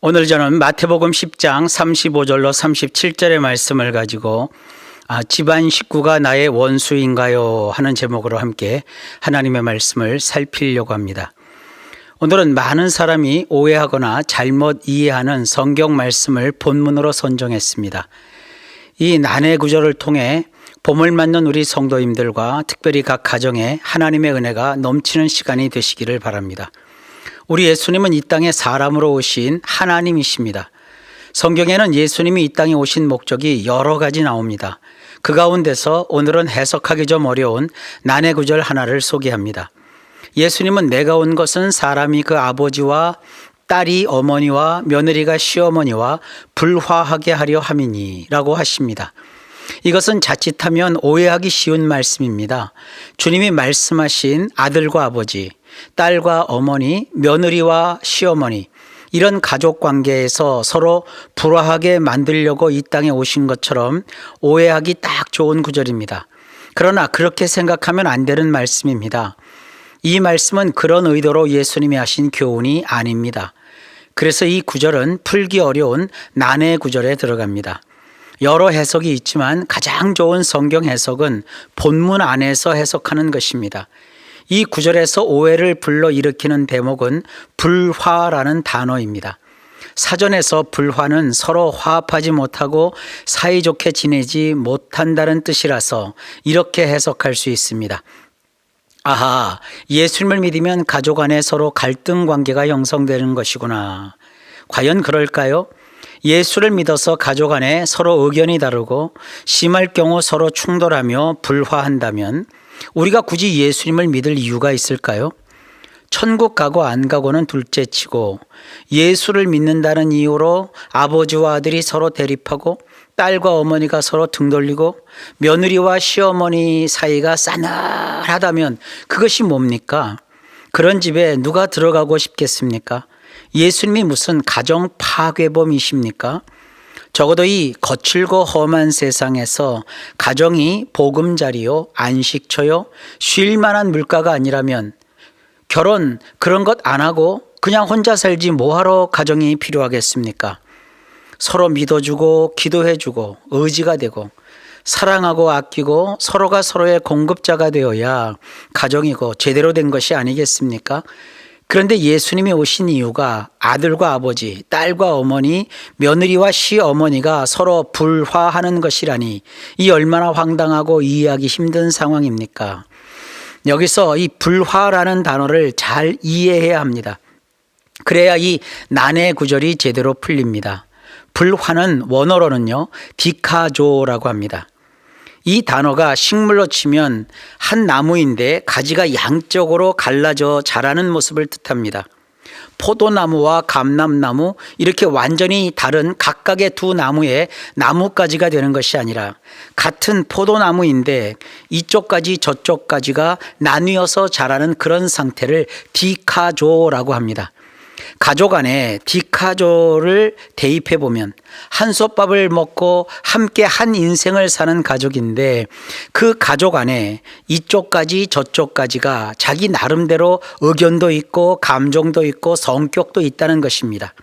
오늘 저는 마태복음 10장 35절로 37절의 말씀을 가지고 집안 식구가 나의 원수인가요? 하는 제목으로 함께 하나님의 말씀을 살피려고 합니다. 오늘은 많은 사람이 오해하거나 잘못 이해하는 성경 말씀을 본문으로 선정했습니다. 이 난해 구절을 통해 봄을 맞는 우리 성도님들과 특별히 각 가정에 하나님의 은혜가 넘치는 시간이 되시기를 바랍니다. 우리 예수님은 이 땅에 사람으로 오신 하나님이십니다. 성경에는 예수님이 이 땅에 오신 목적이 여러 가지 나옵니다. 그 가운데서 오늘은 해석하기 좀 어려운 난해 구절 하나를 소개합니다. 예수님은 내가 온 것은 사람이 그 아버지와 딸이 어머니와 며느리가 시어머니와 불화하게 하려 함이니 라고 하십니다. 이것은 자칫하면 오해하기 쉬운 말씀입니다. 주님이 말씀하신 아들과 아버지, 딸과 어머니, 며느리와 시어머니, 이런 가족 관계에서 서로 불화하게 만들려고 이 땅에 오신 것처럼 오해하기 딱 좋은 구절입니다. 그러나 그렇게 생각하면 안 되는 말씀입니다. 이 말씀은 그런 의도로 예수님이 하신 교훈이 아닙니다. 그래서 이 구절은 풀기 어려운 난해 구절에 들어갑니다. 여러 해석이 있지만 가장 좋은 성경 해석은 본문 안에서 해석하는 것입니다. 이 구절에서 오해를 불러일으키는 대목은 불화라는 단어입니다. 사전에서 불화는 서로 화합하지 못하고 사이좋게 지내지 못한다는 뜻이라서 이렇게 해석할 수 있습니다. 아하, 예수님을 믿으면 가족 안에 서로 갈등 관계가 형성되는 것이구나. 과연 그럴까요? 예수를 믿어서 가족 안에 서로 의견이 다르고 심할 경우 서로 충돌하며 불화한다면 우리가 굳이 예수님을 믿을 이유가 있을까요? 천국 가고 안 가고는 둘째치고 예수를 믿는다는 이유로 아버지와 아들이 서로 대립하고 딸과 어머니가 서로 등 돌리고 며느리와 시어머니 사이가 싸늘하다면 그것이 뭡니까? 그런 집에 누가 들어가고 싶겠습니까? 예수님이 무슨 가정 파괴범이십니까? 적어도 이 거칠고 험한 세상에서 가정이 보금자리요, 안식처요, 쉴 만한 물가가 아니라면 결혼 그런 것 안 하고 그냥 혼자 살지 뭐하러 가정이 필요하겠습니까? 서로 믿어주고 기도해주고 의지가 되고 사랑하고 아끼고 서로가 서로의 공급자가 되어야 가정이고 제대로 된 것이 아니겠습니까? 그런데 예수님이 오신 이유가 아들과 아버지, 딸과 어머니, 며느리와 시어머니가 서로 불화하는 것이라니 이 얼마나 황당하고 이해하기 힘든 상황입니까? 여기서 이 불화라는 단어를 잘 이해해야 합니다. 그래야 이 난해 구절이 제대로 풀립니다. 불화는 원어로는요, 디카조라고 합니다. 이 단어가 식물로 치면 한 나무인데 가지가 양쪽으로 갈라져 자라는 모습을 뜻합니다. 포도나무와 감람나무 이렇게 완전히 다른 각각의 두 나무의 나뭇가지가 되는 것이 아니라 같은 포도나무인데 이쪽 가지 저쪽 가지가 나뉘어서 자라는 그런 상태를 디카조라고 합니다. 가족 안에 디카조를 대입해 보면 한솥밥을 먹고 함께 한 인생을 사는 가족인데 그 가족 안에 이쪽까지 저쪽까지가 자기 나름대로 의견도 있고 감정도 있고 성격도 있다는 것입니다.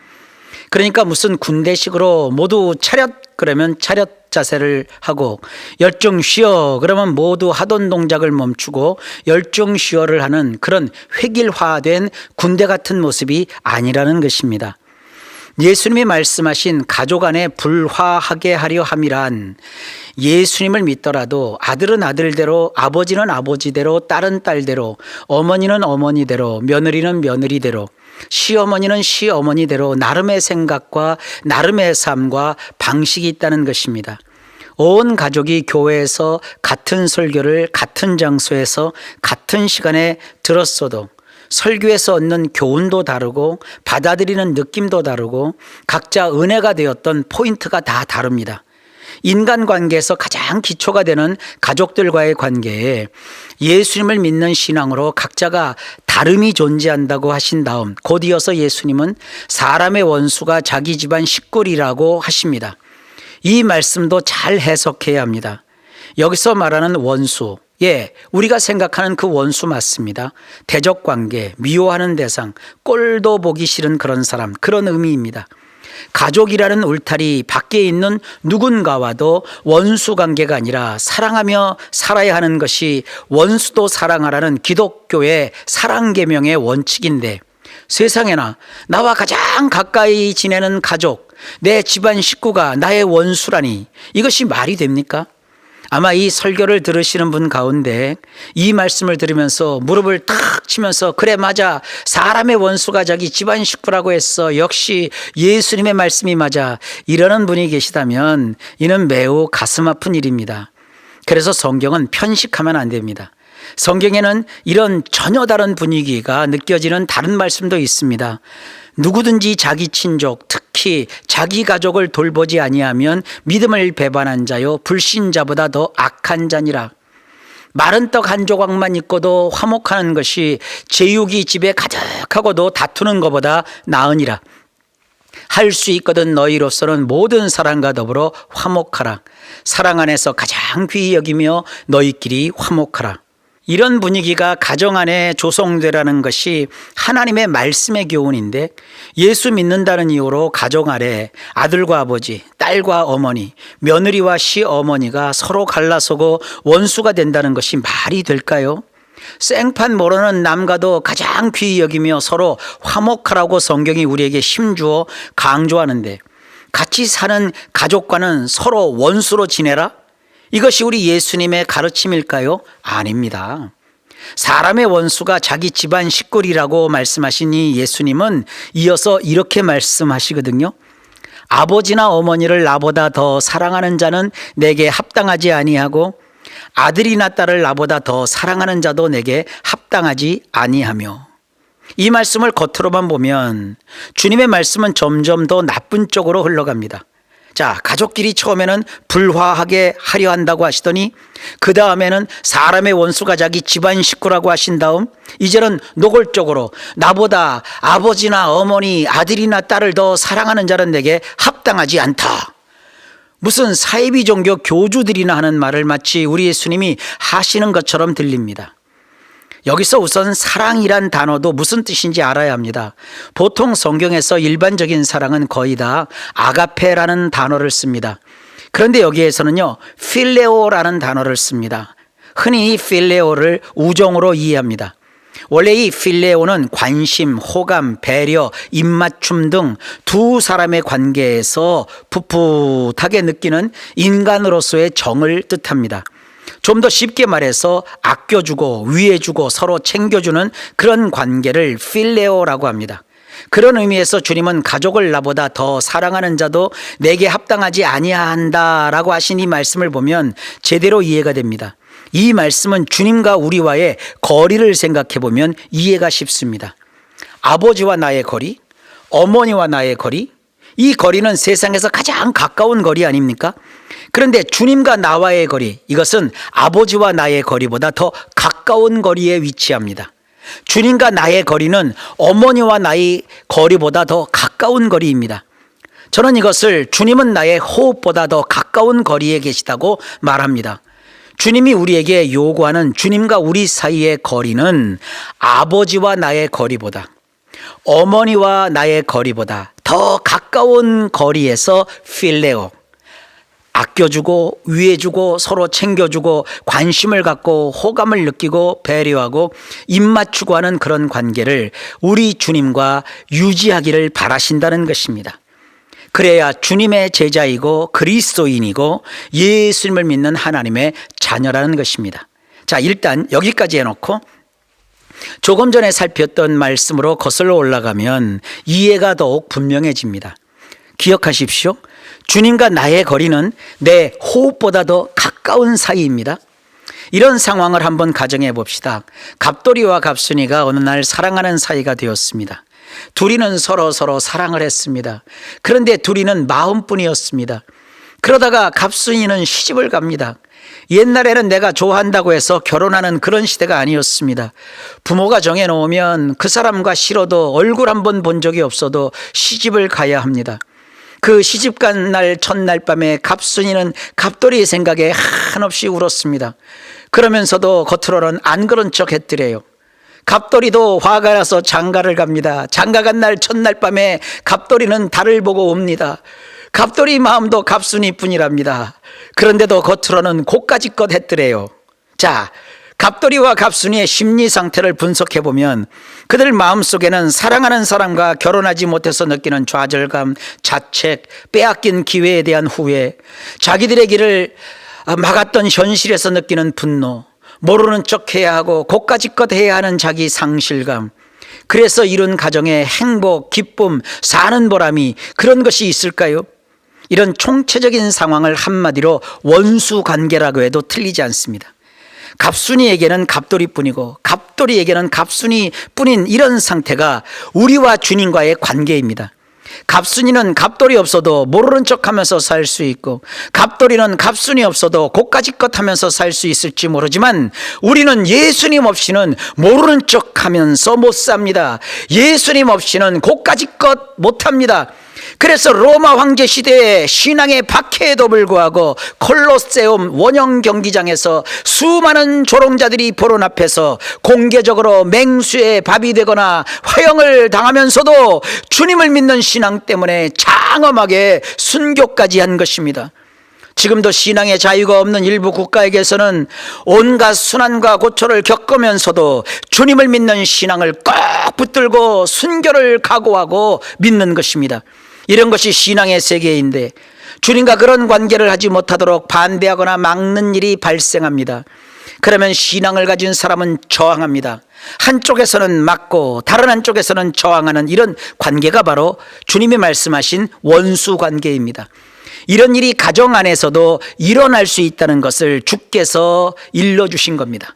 그러니까 무슨 군대식으로 모두 차렷 그러면 차렷 자세를 하고 열중 쉬어 그러면 모두 하던 동작을 멈추고 열중 쉬어를 하는 그런 획일화된 군대 같은 모습이 아니라는 것입니다. 예수님이 말씀하신 가족 안에 불화하게 하려 함이란 예수님을 믿더라도 아들은 아들대로 아버지는 아버지대로 딸은 딸대로 어머니는 어머니대로 며느리는 며느리대로 시어머니는 시어머니대로 나름의 생각과 나름의 삶과 방식이 있다는 것입니다. 온 가족이 교회에서 같은 설교를 같은 장소에서 같은 시간에 들었어도 설교에서 얻는 교훈도 다르고 받아들이는 느낌도 다르고 각자 은혜가 되었던 포인트가 다 다릅니다. 인간관계에서 가장 기초가 되는 가족들과의 관계에 예수님을 믿는 신앙으로 각자가 다름이 존재한다고 하신 다음 곧 이어서 예수님은 사람의 원수가 자기 집안 식구리라고 하십니다. 이 말씀도 잘 해석해야 합니다. 여기서 말하는 원수, 우리가 생각하는 그 원수 맞습니다. 대적관계, 미워하는 대상, 꼴도 보기 싫은 그런 사람, 그런 의미입니다. 가족이라는 울타리 밖에 있는 누군가와도 원수 관계가 아니라 사랑하며 살아야 하는 것이 원수도 사랑하라는 기독교의 사랑 계명의 원칙인데, 세상에나 나와 가장 가까이 지내는 가족, 내 집안 식구가 나의 원수라니 이것이 말이 됩니까? 아마 이 설교를 들으시는 분 가운데 이 말씀을 들으면서 무릎을 탁 치면서 그래 맞아, 사람의 원수가 자기 집안 식구라고 했어, 역시 예수님의 말씀이 맞아, 이러는 분이 계시다면 이는 매우 가슴 아픈 일입니다. 그래서 성경은 편식하면 안 됩니다. 성경에는 이런 전혀 다른 분위기가 느껴지는 다른 말씀도 있습니다. 누구든지 자기 친족, 특히 자기 가족을 돌보지 아니하면 믿음을 배반한 자요 불신자보다 더 악한 자니라. 마른 떡 한 조각만 있고도 화목하는 것이 제육이 집에 가득하고도 다투는 것보다 나으니라. 할 수 있거든 너희로서는 모든 사람과 더불어 화목하라. 사랑 안에서 가장 귀히 여기며 너희끼리 화목하라. 이런 분위기가 가정 안에 조성되라는 것이 하나님의 말씀의 교훈인데, 예수 믿는다는 이유로 가정 안에 아들과 아버지, 딸과 어머니, 며느리와 시어머니가 서로 갈라서고 원수가 된다는 것이 말이 될까요? 생판 모르는 남과도 가장 귀히 여기며 서로 화목하라고 성경이 우리에게 힘주어 강조하는데, 같이 사는 가족과는 서로 원수로 지내라? 이것이 우리 예수님의 가르침일까요? 아닙니다. 사람의 원수가 자기 집안 식구리라고 말씀하신 이 예수님은 이어서 이렇게 말씀하시거든요. 아버지나 어머니를 나보다 더 사랑하는 자는 내게 합당하지 아니하고 아들이나 딸을 나보다 더 사랑하는 자도 내게 합당하지 아니하며. 이 말씀을 겉으로만 보면 주님의 말씀은 점점 더 나쁜 쪽으로 흘러갑니다. 자, 가족끼리 처음에는 불화하게 하려 한다고 하시더니 그 다음에는 사람의 원수가 자기 집안 식구라고 하신 다음 이제는 노골적으로 나보다 아버지나 어머니, 아들이나 딸을 더 사랑하는 자는 내게 합당하지 않다. 무슨 사이비 종교 교주들이나 하는 말을 마치 우리 예수님이 하시는 것처럼 들립니다. 여기서 우선 사랑이란 단어도 무슨 뜻인지 알아야 합니다. 보통 성경에서 일반적인 사랑은 거의 다 아가페라는 단어를 씁니다. 그런데 여기에서는요, 필레오라는 단어를 씁니다. 흔히 이 필레오를 우정으로 이해합니다. 원래 이 필레오는 관심, 호감, 배려, 입맞춤 등 두 사람의 관계에서 풋풋하게 느끼는 인간으로서의 정을 뜻합니다. 좀 더 쉽게 말해서 아껴주고 위해주고 서로 챙겨주는 그런 관계를 필레오라고 합니다. 그런 의미에서 주님은 가족을 나보다 더 사랑하는 자도 내게 합당하지 아니한다라고 하신 이 말씀을 보면 제대로 이해가 됩니다. 이 말씀은 주님과 우리와의 거리를 생각해 보면 이해가 쉽습니다. 아버지와 나의 거리, 어머니와 나의 거리, 이 거리는 세상에서 가장 가까운 거리 아닙니까? 그런데 주님과 나와의 거리, 이것은 아버지와 나의 거리보다 더 가까운 거리에 위치합니다. 주님과 나의 거리는 어머니와 나의 거리보다 더 가까운 거리입니다. 저는 이것을 주님은 나의 호흡보다 더 가까운 거리에 계시다고 말합니다. 주님이 우리에게 요구하는 주님과 우리 사이의 거리는 아버지와 나의 거리보다, 어머니와 나의 거리보다 더 가까운 거리에서 필레오, 아껴주고 위해주고 서로 챙겨주고 관심을 갖고 호감을 느끼고 배려하고 입맞추고 하는 그런 관계를 우리 주님과 유지하기를 바라신다는 것입니다. 그래야 주님의 제자이고 그리스도인이고 예수님을 믿는 하나님의 자녀라는 것입니다. 자, 일단 여기까지 해놓고 조금 전에 살폈던 말씀으로 거슬러 올라가면 이해가 더욱 분명해집니다. 기억하십시오. 주님과 나의 거리는 내 호흡보다 더 가까운 사이입니다. 이런 상황을 한번 가정해 봅시다. 갑돌이와 갑순이가 어느 날 사랑하는 사이가 되었습니다. 둘이는 서로 사랑을 했습니다. 그런데 둘이는 마음뿐이었습니다. 그러다가 갑순이는 시집을 갑니다. 옛날에는 내가 좋아한다고 해서 결혼하는 그런 시대가 아니었습니다. 부모가 정해놓으면 그 사람과 싫어도 얼굴 한번 본 적이 없어도 시집을 가야 합니다. 그 시집 간 날 첫날 밤에 갑순이는 갑돌이의 생각에 한없이 울었습니다. 그러면서도 겉으로는 안 그런 척 했더래요. 갑돌이도 화가 나서 장가를 갑니다. 장가 간 날 첫날 밤에 갑돌이는 달을 보고 옵니다. 갑돌이 마음도 갑순이뿐이랍니다. 그런데도 겉으로는 고까지껏 했더래요. 자, 갑돌이와 갑순이의 심리 상태를 분석해 보면 그들 마음속에는 사랑하는 사람과 결혼하지 못해서 느끼는 좌절감, 자책, 빼앗긴 기회에 대한 후회, 자기들의 길을 막았던 현실에서 느끼는 분노, 모르는 척 해야 하고 고까지껏 해야 하는 자기 상실감, 그래서 이룬 가정의 행복, 기쁨, 사는 보람이 그런 것이 있을까요? 이런 총체적인 상황을 한마디로 원수 관계라고 해도 틀리지 않습니다. 갑순이에게는 갑돌이뿐이고 갑돌이에게는 갑순이뿐인 이런 상태가 우리와 주님과의 관계입니다. 갑순이는 갑돌이 없어도 모르는 척하면서 살 수 있고 갑돌이는 갑순이 없어도 고까지껏 하면서 살 수 있을지 모르지만 우리는 예수님 없이는 모르는 척하면서 못 삽니다. 예수님 없이는 고까지껏 못합니다. 그래서 로마 황제 시대의 신앙의 박해에도 불구하고 콜로세움 원형 경기장에서 수많은 조롱자들이 보는 앞에서 공개적으로 맹수의 밥이 되거나 화형을 당하면서도 주님을 믿는 신앙 때문에 장엄하게 순교까지 한 것입니다. 지금도 신앙의 자유가 없는 일부 국가에게서는 온갖 순환과 고초를 겪으면서도 주님을 믿는 신앙을 꼭 붙들고 순교를 각오하고 믿는 것입니다. 이런 것이 신앙의 세계인데 주님과 그런 관계를 하지 못하도록 반대하거나 막는 일이 발생합니다. 그러면 신앙을 가진 사람은 저항합니다. 한쪽에서는 막고 다른 한쪽에서는 저항하는 이런 관계가 바로 주님이 말씀하신 원수 관계입니다. 이런 일이 가정 안에서도 일어날 수 있다는 것을 주께서 일러주신 겁니다.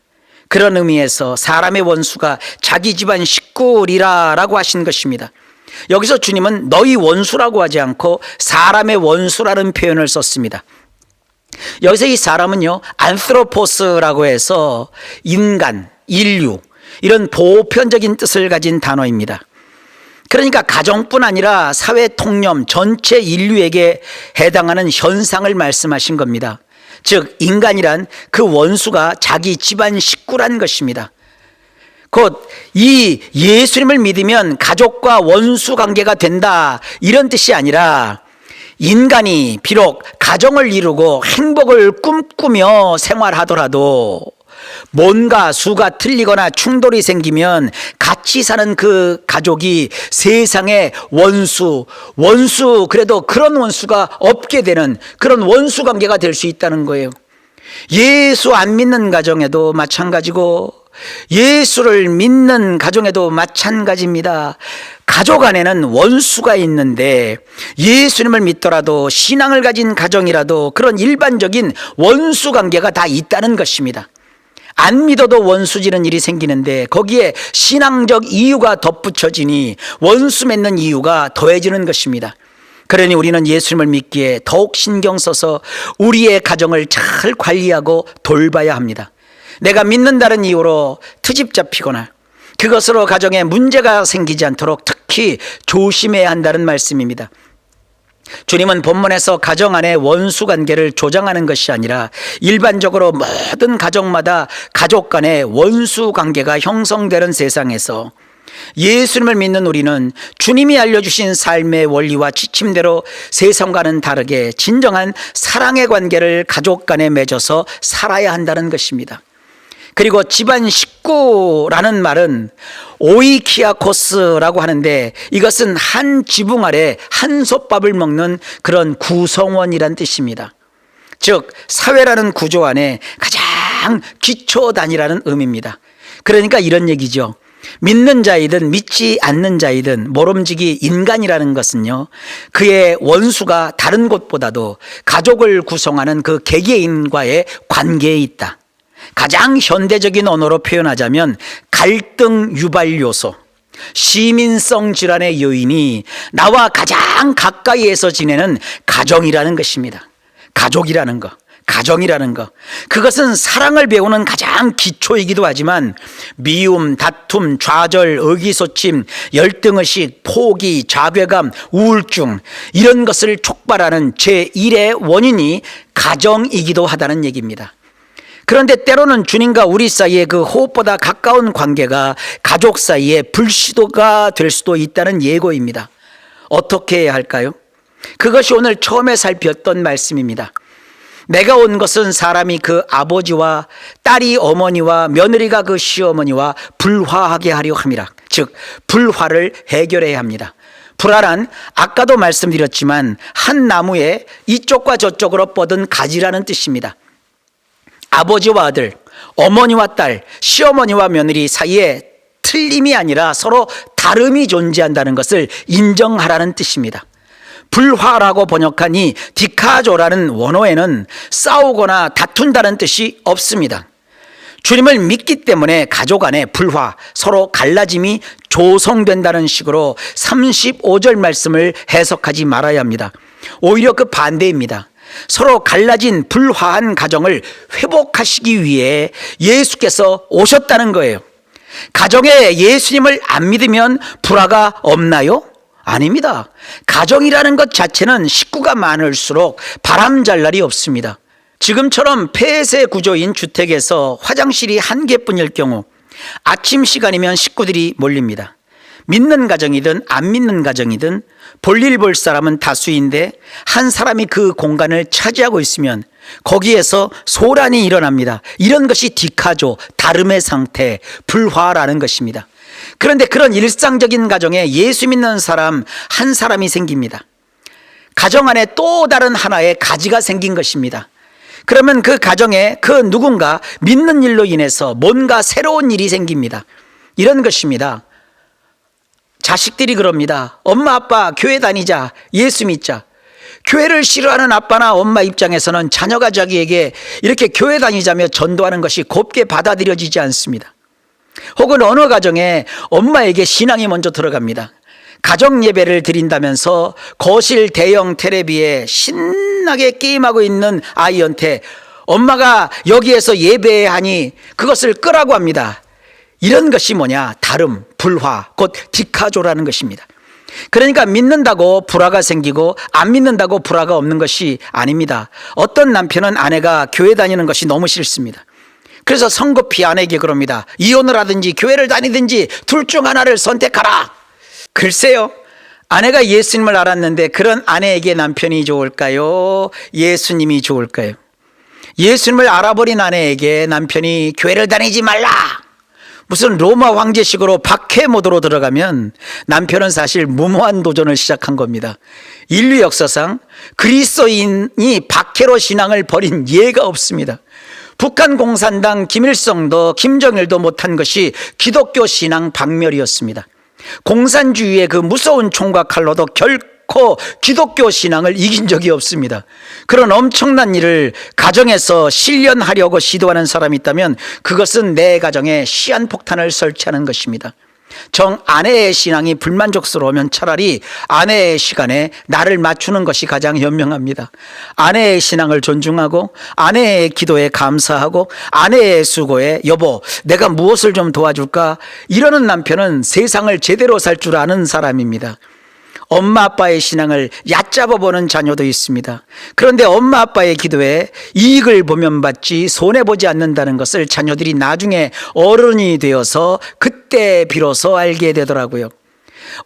그런 의미에서 사람의 원수가 자기 집안 식구리라 라고 하신 것입니다. 여기서 주님은 너희 원수라고 하지 않고 사람의 원수라는 표현을 썼습니다. 여기서 이 사람은요, 안트로포스라고 해서 인간, 인류, 이런 보편적인 뜻을 가진 단어입니다. 그러니까 가정뿐 아니라 사회 통념 전체 인류에게 해당하는 현상을 말씀하신 겁니다. 즉 인간이란 그 원수가 자기 집안 식구란 것입니다. 곧 이 예수님을 믿으면 가족과 원수 관계가 된다, 이런 뜻이 아니라 인간이 비록 가정을 이루고 행복을 꿈꾸며 생활하더라도 뭔가 수가 틀리거나 충돌이 생기면 같이 사는 그 가족이 세상의 원수, 그래도 그런 원수가 없게 되는 그런 원수 관계가 될 수 있다는 거예요. 예수 안 믿는 가정에도 마찬가지고 예수를 믿는 가정에도 마찬가지입니다. 가족 안에는 원수가 있는데 예수님을 믿더라도 신앙을 가진 가정이라도 그런 일반적인 원수 관계가 다 있다는 것입니다. 안 믿어도 원수 지는 일이 생기는데 거기에 신앙적 이유가 덧붙여지니 원수 맺는 이유가 더해지는 것입니다. 그러니 우리는 예수님을 믿기에 더욱 신경 써서 우리의 가정을 잘 관리하고 돌봐야 합니다. 내가 믿는다는 이유로 트집 잡히거나 그것으로 가정에 문제가 생기지 않도록 특히 조심해야 한다는 말씀입니다. 주님은 본문에서 가정 안에 원수 관계를 조장하는 것이 아니라 일반적으로 모든 가정마다 가족 간의 원수 관계가 형성되는 세상에서 예수님을 믿는 우리는 주님이 알려주신 삶의 원리와 지침대로 세상과는 다르게 진정한 사랑의 관계를 가족 간에 맺어서 살아야 한다는 것입니다. 그리고 집안 식구라는 말은 오이키아코스라고 하는데 이것은 한 지붕 아래 한솥밥을 먹는 그런 구성원이란 뜻입니다. 즉 사회라는 구조 안에 가장 기초 단위라는 의미입니다. 그러니까 이런 얘기죠. 믿는 자이든 믿지 않는 자이든 모름지기 인간이라는 것은요, 그의 원수가 다른 곳보다도 가족을 구성하는 그 개개인과의 관계에 있다. 가장 현대적인 언어로 표현하자면 갈등 유발 요소, 시민성 질환의 요인이 나와 가장 가까이에서 지내는 가정이라는 것입니다. 가족이라는 것, 가정이라는 것, 그것은 사랑을 배우는 가장 기초이기도 하지만 미움, 다툼, 좌절, 의기소침, 열등의식, 포기, 자괴감, 우울증, 이런 것을 촉발하는 제1의 원인이 가정이기도 하다는 얘기입니다. 그런데 때로는 주님과 우리 사이의 그 호흡보다 가까운 관계가 가족 사이의 불시도가 될 수도 있다는 예고입니다. 어떻게 해야 할까요? 그것이 오늘 처음에 살폈던 말씀입니다. 내가 온 것은 사람이 그 아버지와 딸이 어머니와 며느리가 그 시어머니와 불화하게 하려 함이라. 즉 불화를 해결해야 합니다. 불화란 아까도 말씀드렸지만 한 나무에 이쪽과 저쪽으로 뻗은 가지라는 뜻입니다. 아버지와 아들, 어머니와 딸, 시어머니와 며느리 사이에 틀림이 아니라 서로 다름이 존재한다는 것을 인정하라는 뜻입니다. 불화라고 번역한 이 디카조라는 원어에는 싸우거나 다툰다는 뜻이 없습니다. 주님을 믿기 때문에 가족 안에 불화, 서로 갈라짐이 조성된다는 식으로 35절 말씀을 해석하지 말아야 합니다. 오히려 그 반대입니다. 서로 갈라진 불화한 가정을 회복하시기 위해 예수께서 오셨다는 거예요. 가정에 예수님을 안 믿으면 불화가 없나요? 아닙니다. 가정이라는 것 자체는 식구가 많을수록 바람잘 날이 없습니다. 지금처럼 폐쇄 구조인 주택에서 화장실이 한 개뿐일 경우 아침 시간이면 식구들이 몰립니다. 믿는 가정이든 안 믿는 가정이든 볼일 볼 사람은 다수인데 한 사람이 그 공간을 차지하고 있으면 거기에서 소란이 일어납니다. 이런 것이 디카조, 다름의 상태, 불화라는 것입니다. 그런데 그런 일상적인 가정에 예수 믿는 사람 한 사람이 생깁니다. 가정 안에 또 다른 하나의 가지가 생긴 것입니다. 그러면 그 가정에 그 누군가 믿는 일로 인해서 뭔가 새로운 일이 생깁니다. 이런 것입니다. 자식들이 그럽니다. 엄마 아빠 교회 다니자, 예수 믿자. 교회를 싫어하는 아빠나 엄마 입장에서는 자녀가 자기에게 이렇게 교회 다니자며 전도하는 것이 곱게 받아들여지지 않습니다. 혹은 어느 가정에 엄마에게 신앙이 먼저 들어갑니다. 가정 예배를 드린다면서 거실 대형 테레비에 신나게 게임하고 있는 아이한테 엄마가 여기에서 예배하니 그것을 끄라고 합니다. 이런 것이 뭐냐? 다름, 불화, 곧 디카조라는 것입니다. 그러니까 믿는다고 불화가 생기고 안 믿는다고 불화가 없는 것이 아닙니다. 어떤 남편은 아내가 교회 다니는 것이 너무 싫습니다. 그래서 성급히 아내에게 그럽니다. 이혼을 하든지 교회를 다니든지 둘 중 하나를 선택하라. 글쎄요, 아내가 예수님을 알았는데 그런 아내에게 남편이 좋을까요? 예수님이 좋을까요? 예수님을 알아버린 아내에게 남편이 교회를 다니지 말라, 무슨 로마 황제식으로 박해 모드로 들어가면 남편은 사실 무모한 도전을 시작한 겁니다. 인류 역사상 그리스도인이 박해로 신앙을 버린 예가 없습니다. 북한 공산당 김일성도 김정일도 못한 것이 기독교 신앙 박멸이었습니다. 공산주의의 그 무서운 총과 칼로도 결코 기독교 신앙을 이긴 적이 없습니다. 그런 엄청난 일을 가정에서 실현하려고 시도하는 사람이 있다면 그것은 내 가정에 시한폭탄을 설치하는 것입니다. 정 아내의 신앙이 불만족스러우면 차라리 아내의 시간에 나를 맞추는 것이 가장 현명합니다. 아내의 신앙을 존중하고 아내의 기도에 감사하고 아내의 수고에 여보 내가 무엇을 좀 도와줄까? 이러는 남편은 세상을 제대로 살 줄 아는 사람입니다. 엄마 아빠의 신앙을 얕잡아보는 자녀도 있습니다. 그런데 엄마 아빠의 기도에 이익을 보면 받지 손해보지 않는다는 것을 자녀들이 나중에 어른이 되어서 그때 비로소 알게 되더라고요.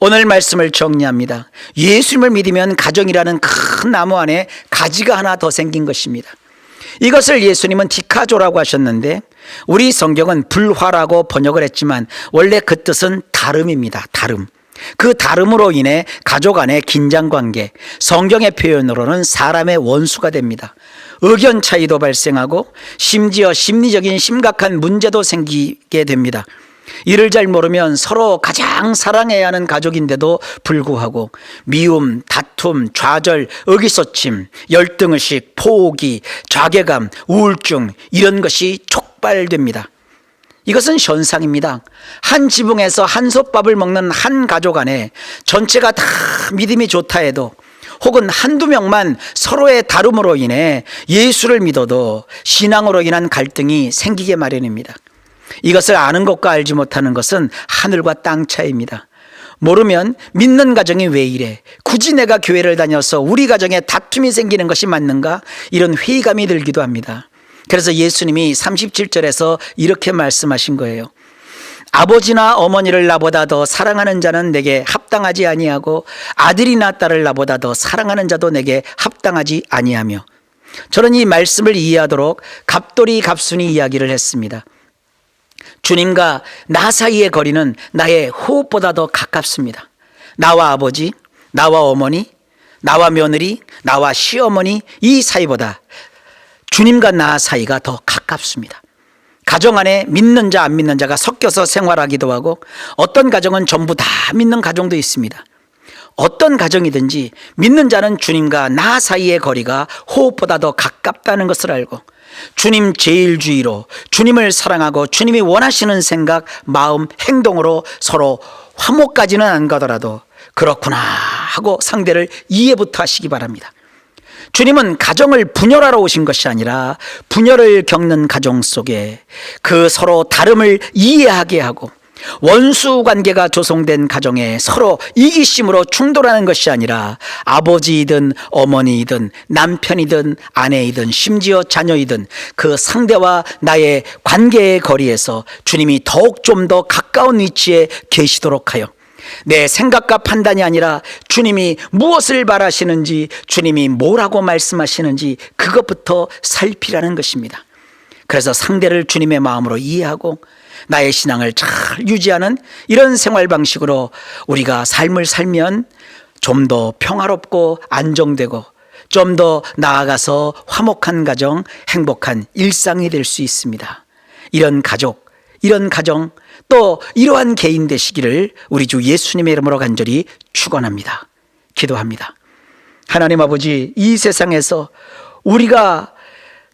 오늘 말씀을 정리합니다. 예수님을 믿으면 가정이라는 큰 나무 안에 가지가 하나 더 생긴 것입니다. 이것을 예수님은 디카조라고 하셨는데 우리 성경은 불화라고 번역을 했지만 원래 그 뜻은 다름입니다. 다름. 그 다름으로 인해 가족 안의 긴장관계, 성경의 표현으로는 사람의 원수가 됩니다. 의견 차이도 발생하고 심지어 심리적인 심각한 문제도 생기게 됩니다. 이를 잘 모르면 서로 가장 사랑해야 하는 가족인데도 불구하고 미움, 다툼, 좌절, 의기소침, 열등의식, 포기, 자괴감, 우울증 이런 것이 촉발됩니다. 이것은 현상입니다. 한 지붕에서 한솥밥을 먹는 한 가족 안에 전체가 다 믿음이 좋다 해도 혹은 한두 명만 서로의 다름으로 인해 예수를 믿어도 신앙으로 인한 갈등이 생기게 마련입니다. 이것을 아는 것과 알지 못하는 것은 하늘과 땅 차이입니다. 모르면 믿는 가정이 왜 이래? 굳이 내가 교회를 다녀서 우리 가정에 다툼이 생기는 것이 맞는가? 이런 회의감이 들기도 합니다. 그래서 예수님이 37절에서 이렇게 말씀하신 거예요. 아버지나 어머니를 나보다 더 사랑하는 자는 내게 합당하지 아니하고 아들이나 딸을 나보다 더 사랑하는 자도 내게 합당하지 아니하며. 저는 이 말씀을 이해하도록 갑돌이 갑순이 이야기를 했습니다. 주님과 나 사이의 거리는 나의 호흡보다 더 가깝습니다. 나와 아버지, 나와 어머니, 나와 며느리, 나와 시어머니 이 사이보다 주님과 나 사이가 더 가깝습니다. 가정 안에 믿는 자 안 믿는 자가 섞여서 생활하기도 하고 어떤 가정은 전부 다 믿는 가정도 있습니다. 어떤 가정이든지 믿는 자는 주님과 나 사이의 거리가 호흡보다 더 가깝다는 것을 알고 주님 제일주의로 주님을 사랑하고 주님이 원하시는 생각, 마음, 행동으로 서로 화목까지는 안 가더라도 그렇구나 하고 상대를 이해부터 하시기 바랍니다. 주님은 가정을 분열하러 오신 것이 아니라 분열을 겪는 가정 속에 그 서로 다름을 이해하게 하고 원수 관계가 조성된 가정에 서로 이기심으로 충돌하는 것이 아니라 아버지이든 어머니이든 남편이든 아내이든 심지어 자녀이든 그 상대와 나의 관계의 거리에서 주님이 더욱 좀 더 가까운 위치에 계시도록 하여 내 생각과 판단이 아니라 주님이 무엇을 바라시는지 주님이 뭐라고 말씀하시는지 그것부터 살피라는 것입니다. 그래서 상대를 주님의 마음으로 이해하고 나의 신앙을 잘 유지하는 이런 생활 방식으로 우리가 삶을 살면 좀 더 평화롭고 안정되고 좀 더 나아가서 화목한 가정, 행복한 일상이 될 수 있습니다. 이런 가족, 이런 가정, 또 이러한 개인 되시기를 우리 주 예수님의 이름으로 간절히 축원합니다. 기도합니다. 하나님 아버지, 이 세상에서 우리가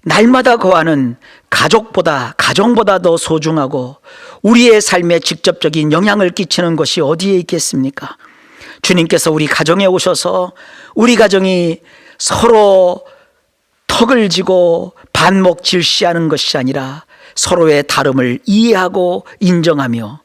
날마다 거하는 가족보다 가정보다 더 소중하고 우리의 삶에 직접적인 영향을 끼치는 것이 어디에 있겠습니까? 주님께서 우리 가정에 오셔서 우리 가정이 서로 턱을 지고 반목 질시하는 것이 아니라 서로의 다름을 이해하고 인정하며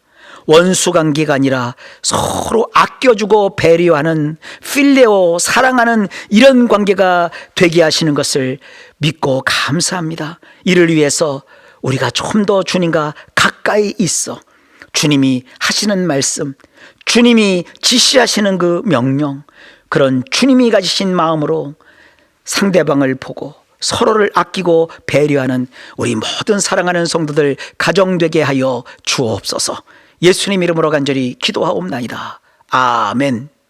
원수 관계가 아니라 서로 아껴주고 배려하는 필레오, 사랑하는 이런 관계가 되게 하시는 것을 믿고 감사합니다. 이를 위해서 우리가 좀 더 주님과 가까이 있어 주님이 하시는 말씀, 주님이 지시하시는 그 명령, 그런 주님이 가지신 마음으로 상대방을 보고 서로를 아끼고 배려하는 우리 모든 사랑하는 성도들 가정되게 하여 주옵소서. 예수님 이름으로 간절히 기도하옵나이다. 아멘.